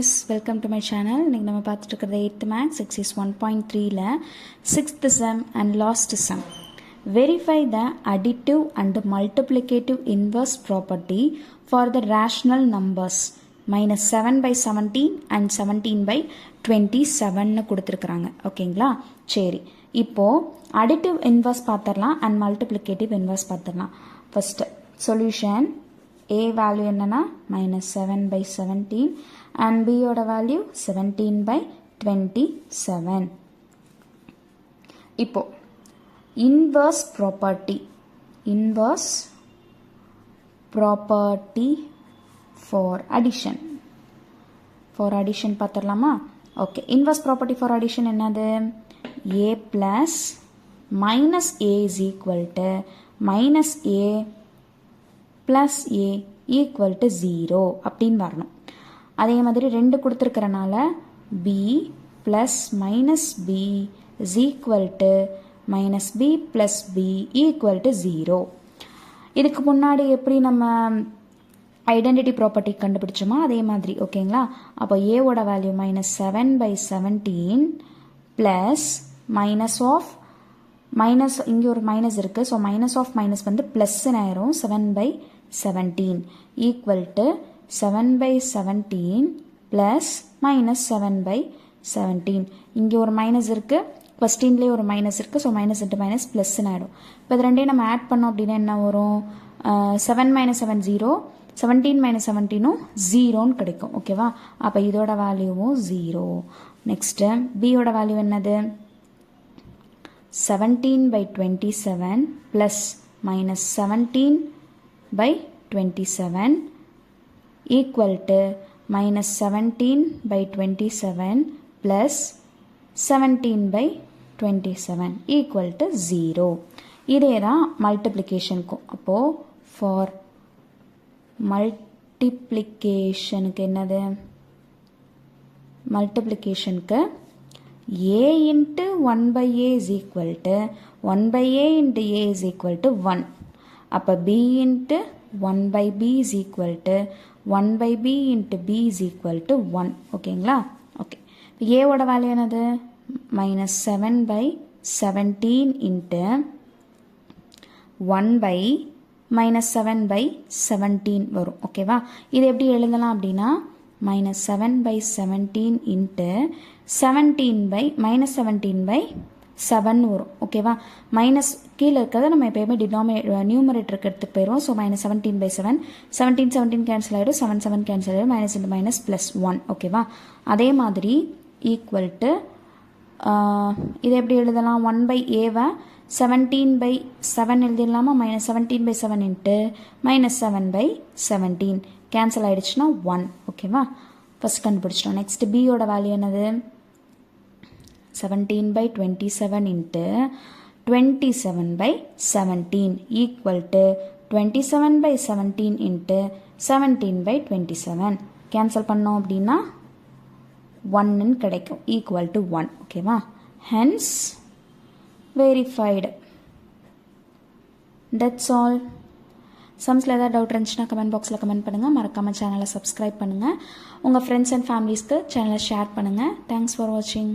guys, welcome to my channel. இன்னைக்கு நம்ம பார்த்துட்டு இருக்கிறது 8th maths exercise 1.3ல 6th sum and last sum. Verify the additive and multiplicative inverse property for the rational numbers minus 7 by 17 and 17 by 27 கொடுத்திருக்காங்க. ஓகேங்களா? சரி. இப்போ additive inverse பார்த்தறலாம் and multiplicative inverse பார்த்தறலாம். First solution A value என்னன்னா minus 7 by 17 and B ஓட value 17 by 27. இப்போ inverse property for addition பார்த்தரலாமா? Okay, inverse property for addition என்னது? A plus minus A is equal to minus A plus A equal to 0 அப்படின்னு வரணும். அதே மாதிரி 2 கொடுத்திருக்கிறனால B plus minus B is equal to minus B plus B equal to 0. இதுக்கு முன்னாடி எப்படி நம்ம identity property கண்டுபிடிச்சோமா அதே மாதிரி. ஓகேங்களா? அப்போ A ஓட value minus 7 by 17 plus minus of minus இங்கே ஒரு மைனஸ் இருக்குது. ஸோ மைனஸ் ஆஃப் மைனஸ் வந்து ப்ளஸ்ன்னு ஆயிரும். 7 by 17 equal to 7 by 17 plus minus 7 by 17. இங்கே ஒரு மைனஸ் இருக்குது, கொஸ்டின்லேயே ஒரு மைனஸ் இருக்குது. ஸோ மைனஸ் இன்ட்டு மைனஸ் ப்ளஸ்ன்னு ஆகிடும். இப்போ இது ரெண்டையும் நம்ம ஆட் பண்ணோம் அப்படின்னா என்ன வரும்? 7 minus 7 0, 17 minus 17 0ன்னு கிடைக்கும். ஓகேவா? அப்போ இதோட வேல்யூவும் 0. நெக்ஸ்ட்டு பியோட வேல்யூ என்னது? 17 by 27 plus minus 17 by 27 equal to minus 17 by 27 plus 17 by 27 equal to 0. இதே தான் மல்டிப்ளிகேஷனுக்கும். அப்போது for மல்டிப்ளிகேஷனுக்கு என்னது? மல்டிப்ளிகேஷனுக்கு A into 1 by A is equal to 1 by A into A is equal to 1. அப்போ B into 1 by B is equal to 1 by B into B is equal to 1. ஓகேங்களா? Okay. A ஓட value என்னது? minus 7 by 17 into 1 by minus 7 by 17 வரும். ஓகேவா? இது எப்படி எழுதலாம் அப்படின்னா minus 7 by 17 into 17 by minus 17 by 7 வரும். ஓகேவா? மைனஸ் கீழே இருக்கிறத நம்ம எப்பயுமே நியூமரேட்டருக்கு எடுத்துகிட்டு போயிடுவோம். ஸோ minus 17 by 7, 17 17 கேன்சல் ஆகிடும், 7 7 கேன்சல் ஆகிடும், மைனஸ் இன்ட்டு மைனஸ் ப்ளஸ் 1. ஓகேவா? அதே மாதிரி ஈக்குவல் டு இதை எப்படி எழுதலாம்? 1 by ஏவை 17 by 7 எழுதிடலாமா? minus 17 by 7 into minus 7 by 17 cancel ஆகிடுச்சுன்னா 1. ஓகேவா? ஃபஸ்ட் கண்டுபிடிச்சிட்டோம். நெக்ஸ்ட் பியோட வேல்யூ என்னது? 17 by 27 into 27 by 17 equal to 27 by 17 into 17 by 27. Cancel பண்ணோம் அப்படின்னா 1 கிடைக்கும். equal to 1. ஓகேவா? hence verified. that's all. சம்ஸில் ஏதாவது டவுட் இருந்துச்சுன்னா கமெண்ட் பாக்ஸில் கமெண்ட் பண்ணுங்கள். மறக்காமல் சேனலை சப்ஸ்கிரைப் பண்ணுங்கள். உங்கள் ஃப்ரெண்ட்ஸ் அண்ட் ஃபேமிலிஸ்க்கு சேனலை ஷேர் பண்ணுங்கள். தேங்க்ஸ் ஃபார் வாட்சிங்.